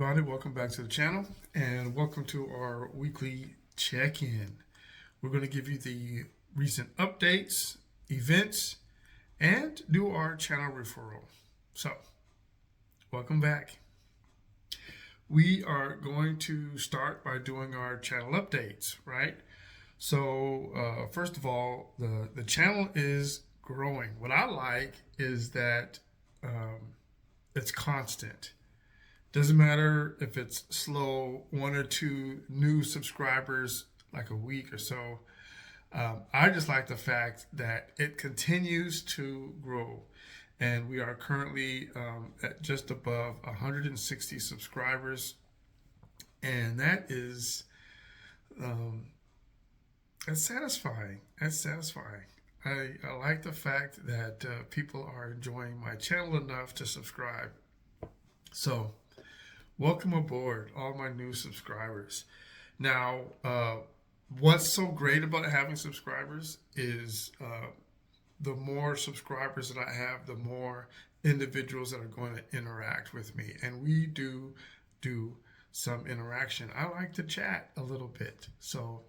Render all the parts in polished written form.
everybody, welcome back to the channel and welcome to our weekly check-in. We're going to give you the recent updates, events, and do our channel referral. So, welcome back. We are going to start by doing our channel updates, right? So, first of all, the channel is growing. What I like is that it's constant. Doesn't matter if it's slow, one or two new subscribers, like a week or so. I just like the fact that it continues to grow. And we are currently at just above 160 subscribers. And that is, that's satisfying. That's satisfying. I like the fact that people are enjoying my channel enough to subscribe. So, welcome aboard, all my new subscribers. Now, what's so great about having subscribers is the more subscribers that I have, the more individuals that are going to interact with me. And we do some interaction. I like to chat a little bit. So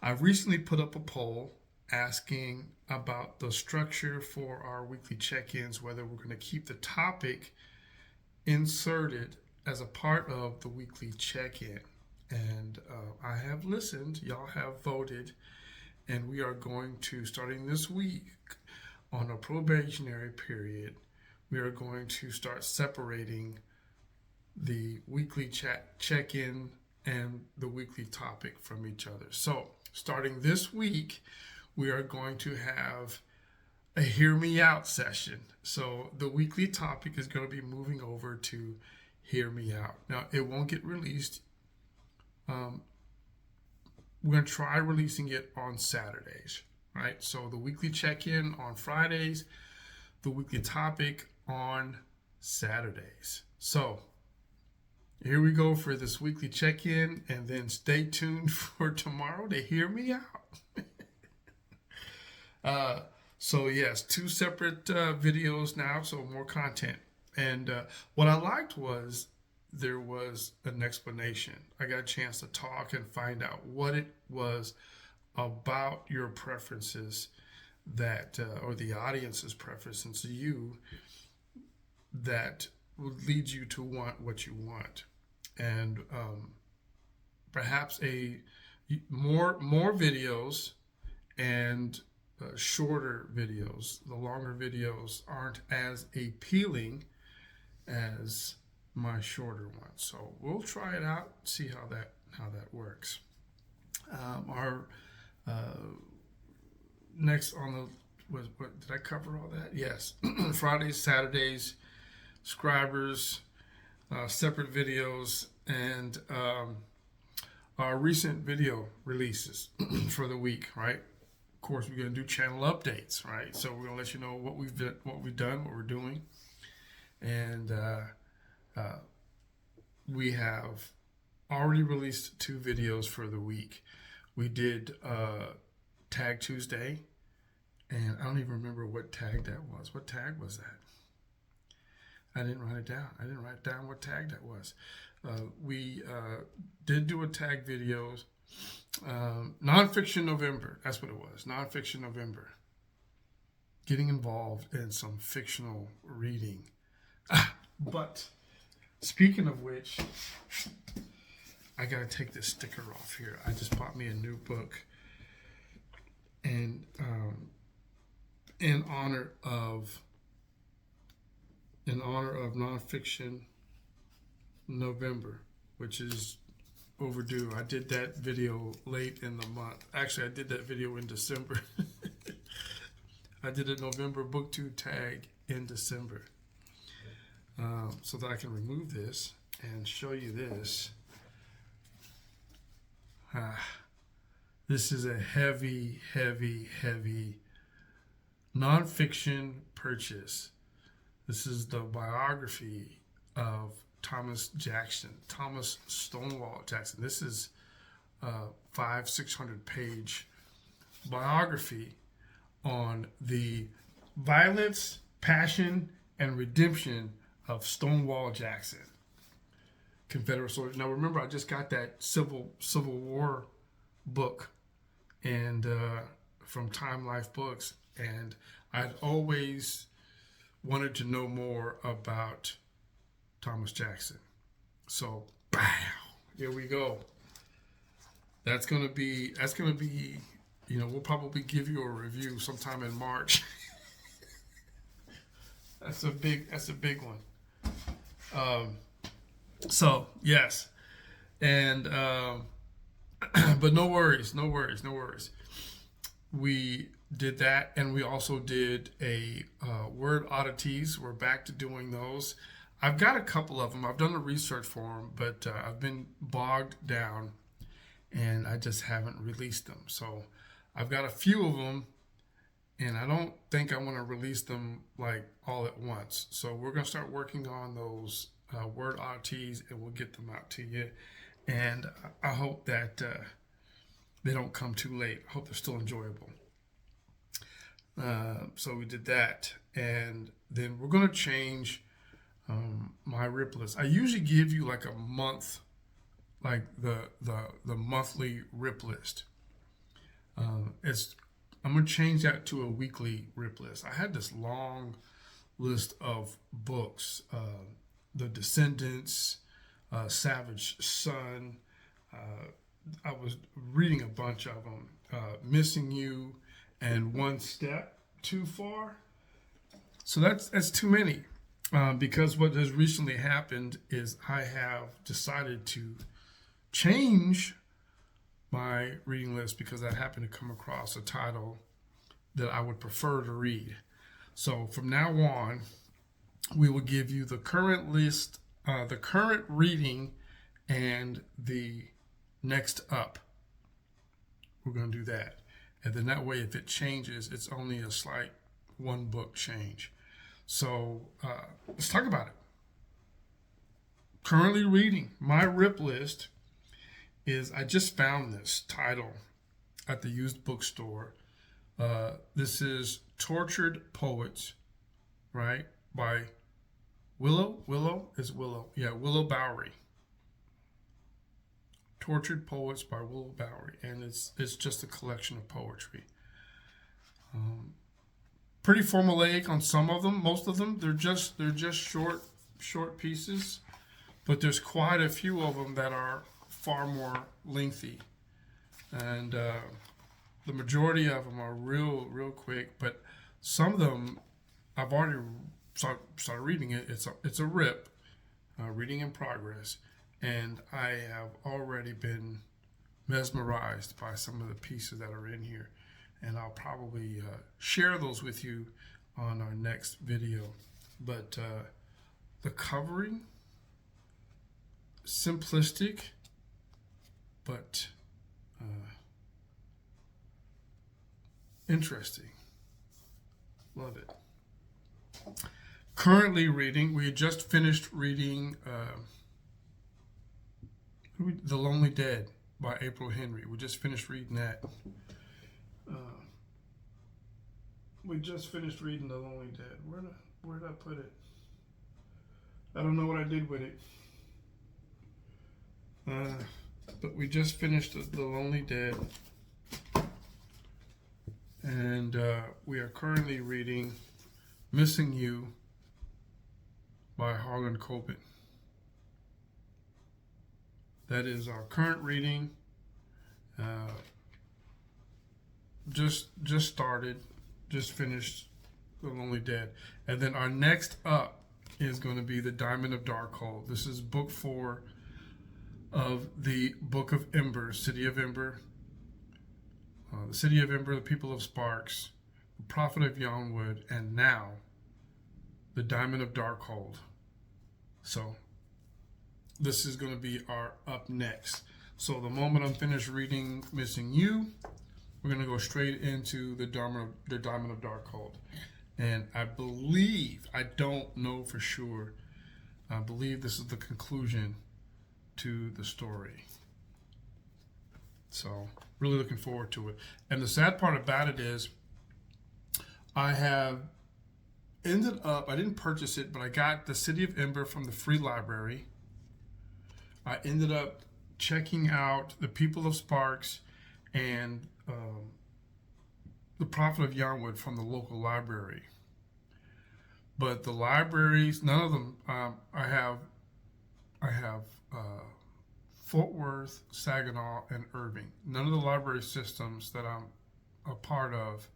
I recently put up a poll asking about the structure for our weekly check-ins, whether we're going to keep the topic inserted as a part of the weekly check-in. And I have listened, y'all have voted, and we are going to, starting this week on a probationary period, we are going to start separating the weekly check-in and the weekly topic from each other. So starting this week, we are going to have a hear me out session. So the weekly topic is going to be moving over to hear me out. Now it won't get released. We're going to try releasing it on Saturdays, right? So the weekly check-in on Fridays, the weekly topic on Saturdays. So here we go for this weekly check-in, and then stay tuned for tomorrow to hear me out. So yes, two separate videos now, so more content. And what I liked was there was an explanation. I got a chance to talk and find out what it was about your preferences that, or the audience's preferences to you, that would lead you to want what you want. And perhaps more videos and shorter videos. The longer videos aren't as appealing as my shorter ones. So we'll try it out, see how that works. Our next on the was what did I cover all that? Yes, Fridays, Saturdays, subscribers, separate videos, and our recent video releases for the week, right? Of course, we're going to do channel updates, right? So we're going to let you know what we've done, what we're doing, and we have already released 2 videos for the week. We did Tag Tuesday, and I don't even remember what tag that was. What tag was that? I didn't write it down. I didn't write down what tag that was. We did do a tag videos. Nonfiction November, that's what it was. Nonfiction November. Getting involved in some fictional reading. But speaking of which, I gotta take this sticker off here. I just bought me a new book, and in honor of Nonfiction November, which is overdue. I did that video late in the month. Actually, I did that video in December. I did a November book 2 tag in December, so that I can remove this and show you this. This is a heavy nonfiction purchase. This is the biography of Thomas Stonewall Jackson. This is a 500-600 page biography on the violence, passion, and redemption of Stonewall Jackson. Confederate soldiers. Now remember, I just got that Civil War book, and from Time Life Books, and I'd always wanted to know more about Thomas Jackson. So, bow, here we go. That's gonna be, we'll probably give you a review sometime in March. That's a big one. So yes, and but no worries. We did that, and we also did a word oddities. We're back to doing those. I've got a couple of them. I've done the research for them, but I've been bogged down, and I just haven't released them. So I've got a few of them, and I don't think I want to release them like all at once. So we're gonna start working on those word oddities, and we'll get them out to you. And I hope that they don't come too late. I hope they're still enjoyable. So we did that, and then we're gonna change my rip list. I usually give you like a month, like the monthly rip list. I'm gonna change that to a weekly rip list. I had this long list of books. The Descendants, Savage Son. I was reading a bunch of them. Missing You, and One Step Too Far. So that's too many. Because what has recently happened is I have decided to change my reading list because I happened to come across a title that I would prefer to read. So from now on, we will give you the current list, the current reading, and the next up. We're going to do that. And then that way, if it changes, it's only a slight one book change. So let's talk about it. Currently reading, my rip list is, I just found this title at the used bookstore. This is Tortured Poets, right? By Willow Bowery. Tortured Poets by Willow Bowery, and it's just a collection of poetry. Pretty formulaic on some of them. Most of them, they're just short pieces, but there's quite a few of them that are far more lengthy, and the majority of them are real quick. But some of them, I've already started reading it. It's a rip, reading in progress, and I have already been mesmerized by some of the pieces that are in here, and I'll probably share those with you on our next video. But the covering, simplistic, but interesting. Love it. Currently reading, we had just finished reading The Lonely Dead by April Henry. We just finished reading that. We just finished reading The Lonely Dead. Where did I put it? I don't know what I did with it. But we just finished The Lonely Dead. And we are currently reading Missing You by Harlan Coben. That is our current reading. Just started, just finished The Lonely Dead. And then our next up is going to be The Diamond of Darkhold. This is book 4 of the Book of Ember, City of Ember, the City of Ember, the People of Sparks, the Prophet of Youngwood, and now The Diamond of Darkhold. So this is going to be our up next. So the moment I'm finished reading Missing You, we're going to go straight into the Diamond of Darkhold. And I believe, I don't know for sure, I believe this is the conclusion to the story. So really looking forward to it. And the sad part about it is I have ended up, I didn't purchase it, but I got The City of Ember from the free library. I ended up checking out The People of Sparks and The Prophet of Yarnwood from the local library. But the libraries, none of them, I have Fort Worth, Saginaw, and Irving. None of the library systems that I'm a part of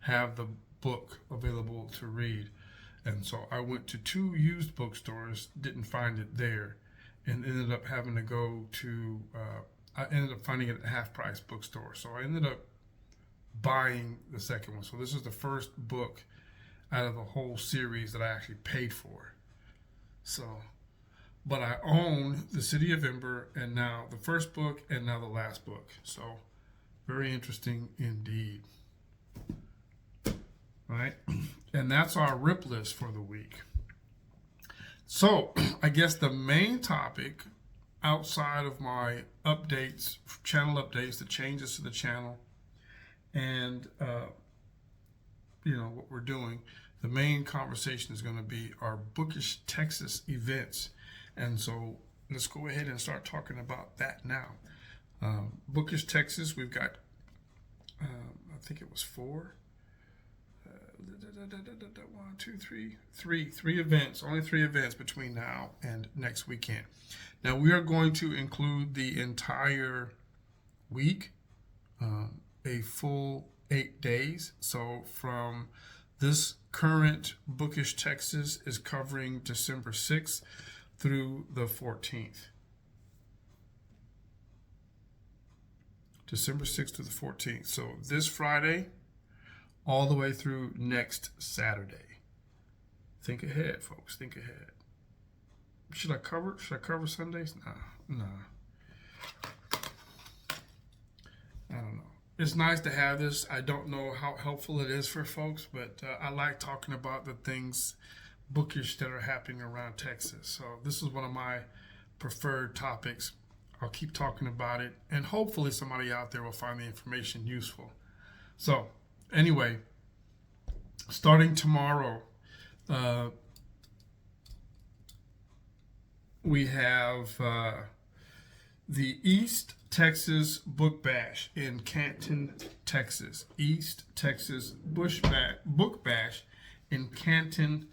have the book available to read. And so I went to 2 used bookstores, didn't find it there, and ended up having to go to, I ended up finding it at a half price bookstore. So I ended up buying the second one. So this is the first book out of the whole series that I actually paid for. So, but I own The City of Ember, and now the first book, and now the last book. So, very interesting indeed. Right? And that's our rip list for the week. So, I guess the main topic outside of my updates, channel updates, the changes to the channel, and what we're doing, the main conversation is going to be our Bookish Texas events. And so let's go ahead and start talking about that now. Bookish Texas, we've got, I think it was 4. 1, 2, 3, 3 events, only 3 events between now and next weekend. Now we are going to include the entire week, a full 8 days. So from this current Bookish Texas is covering December 6th through the 14th. December 6th to the 14th. So this Friday all the way through next Saturday. Think ahead, folks. Think ahead. Should I cover Sundays? No. I don't know. It's nice to have this. I don't know how helpful it is for folks, but I like talking about the things bookish that are happening around Texas. So this is one of my preferred topics. I'll keep talking about it, and hopefully somebody out there will find the information useful. So anyway, starting tomorrow, we have the East Texas Book Bash in Canton, Texas. East Texas Book Bash in Canton,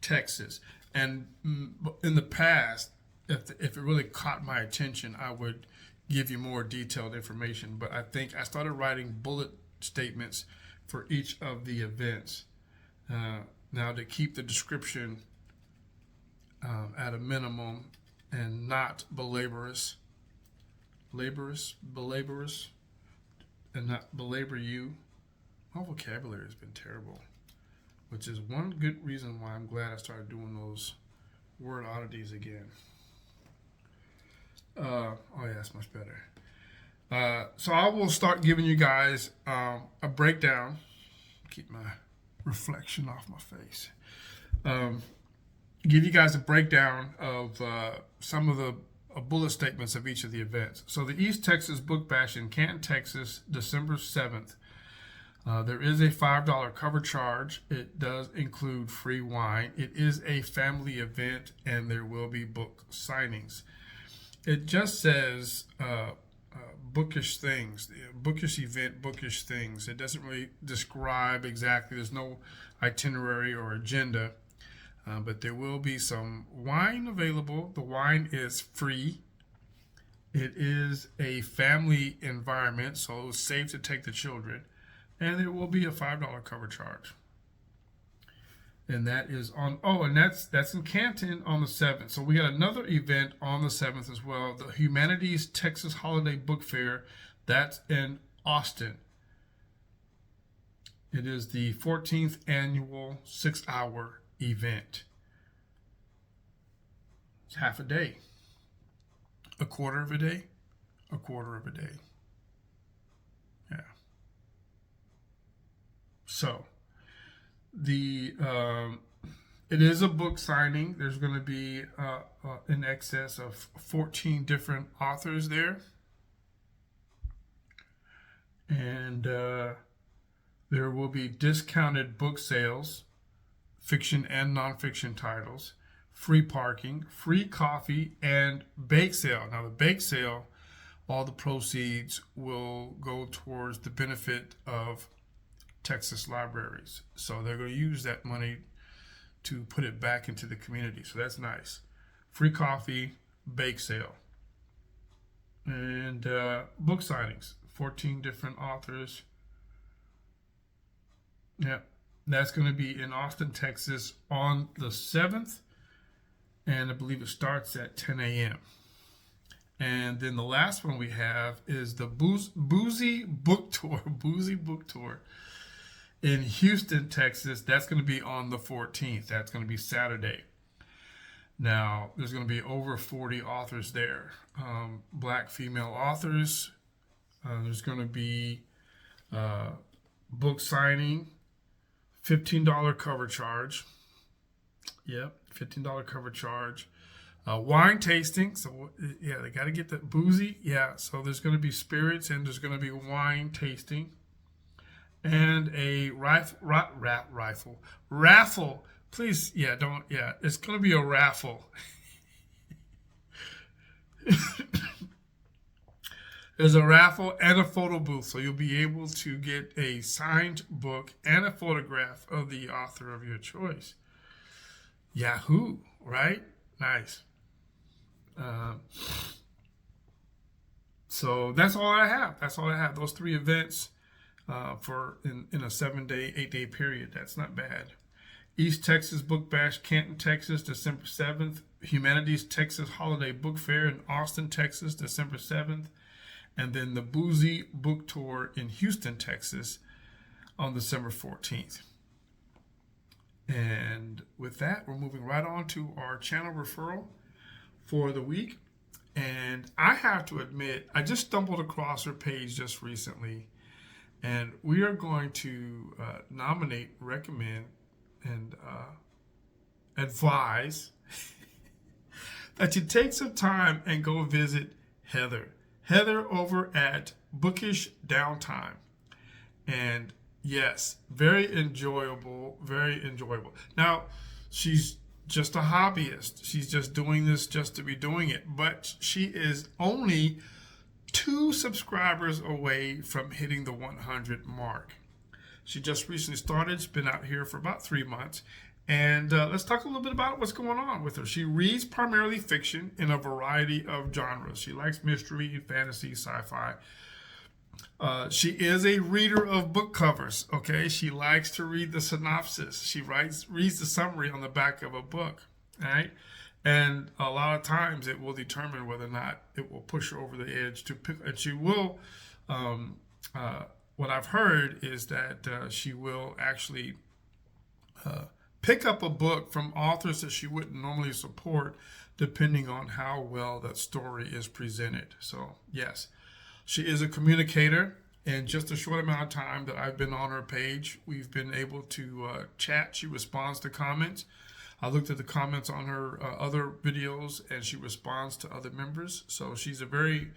Texas. And in the past, if it really caught my attention, I would give you more detailed information. But I think I started writing bullet statements for each of the events. Now, to keep the description at a minimum and not belaborious, and not belabor you. My vocabulary has been terrible, which is one good reason why I'm glad I started doing those word oddities again. Oh yeah, that's much better. So I will start giving you guys a breakdown. Keep my reflection off my face. Give you guys a breakdown of some of the bullet statements of each of the events. So the East Texas Book Bash in Canton, Texas, December 7th. There is a $5 cover charge. It does include free wine. It is a family event, and there will be book signings. It just says bookish things, bookish event, bookish things. It doesn't really describe exactly. There's no itinerary or agenda, but there will be some wine available. The wine is free. It is a family environment, so it's safe to take the children. And there will be a $5 cover charge. And that is on, and that's in Canton on the 7th. So we got another event on the 7th as well, the Humanities Texas Holiday Book Fair. That's in Austin. It is the 14th annual 6-hour event. It's half a day. A quarter of a day. A quarter of a day. Yeah. So it is a book signing. There's going to be in excess of 14 different authors there, and there will be discounted book sales, fiction and nonfiction titles, free parking, free coffee, and bake sale. Now, the bake sale, all the proceeds will go towards the benefit of Texas libraries. So they're going to use that money to put it back into the community. So that's nice. Free coffee, bake sale, and book signings. 14 different authors. Yeah, that's going to be in Austin, Texas on the 7th. And I believe it starts at 10 a.m. And then the last one we have is the Boozy Book Tour. Boozy Book Tour in Houston, Texas. That's going to be on the 14th. That's going to be Saturday. Now, there's going to be over 40 authors there. Black female authors. There's going to be book signing, $15 cover charge. Yep, $15 cover charge. Wine tasting. So, yeah, they got to get the boozy. Yeah, so there's going to be spirits and there's going to be wine tasting. And a raffle. Please, it's going to be a raffle. There's a raffle and a photo booth, so you'll be able to get a signed book and a photograph of the author of your choice. Yahoo, right? Nice. So that's all I have. Those 3 events for in a 7-day, 8-day period. That's not bad. East Texas Book Bash, Canton, Texas, December 7th. Humanities Texas Holiday Book Fair in Austin, Texas, December 7th. And then the Boozy Book Tour in Houston, Texas on December 14th. And with that, we're moving right on to our channel referral for the week. And I have to admit, I just stumbled across her page just recently. And we are going to nominate, recommend, and advise that you take some time and go visit Heather over at Bookish Downtime. And yes, very enjoyable. Now, she's just a hobbyist. She's just doing this just to be doing it. But she is only 2 subscribers away from hitting the 100 mark. She just recently started. She's been out here for about 3 months. And let's talk a little bit about what's going on with her. She reads primarily fiction in a variety of genres. She likes mystery, fantasy, sci-fi. She is a reader of book covers, okay? She likes to read the synopsis. She reads the summary on the back of a book, all right? And a lot of times it will determine whether or not it will push her over the edge to pick. And she will, what I've heard is that she will actually pick up a book from authors that she wouldn't normally support, depending on how well that story is presented. So, yes, she is a communicator. In just a short amount of time that I've been on her page, we've been able to chat. She responds to comments. I looked at the comments on her other videos, and she responds to other members. So she's a very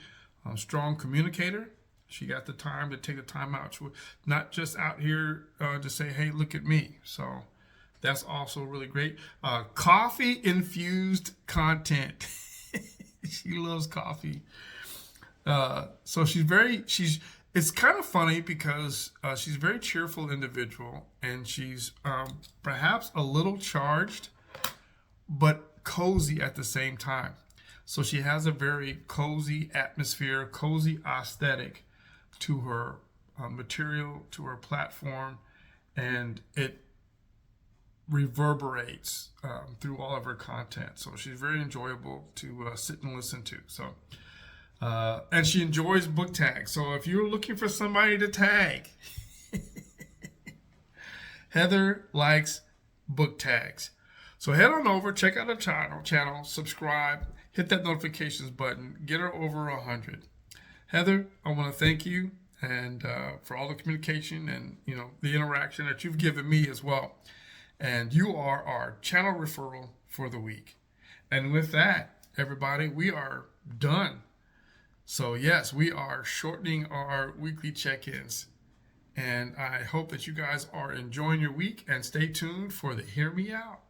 strong communicator. She got the time to take the time out. She, not just out here to say, hey, look at me. So that's also really great. Coffee-infused content. She loves coffee. So it's kind of funny because she's a very cheerful individual, and she's perhaps a little charged, but cozy at the same time. So she has a very cozy atmosphere, cozy aesthetic to her material, to her platform, and it reverberates through all of her content. So she's very enjoyable to sit and listen to. So, and she enjoys book tags. So if you're looking for somebody to tag, Heather likes book tags. So head on over, check out her channel, subscribe, hit that notifications button, get her over 100. Heather, I want to thank you and for all the communication and the interaction that you've given me as well. And you are our channel referral for the week. And with that, everybody, we are done. So yes, we are shortening our weekly check-ins. And I hope that you guys are enjoying your week, and stay tuned for the Hear Me Out.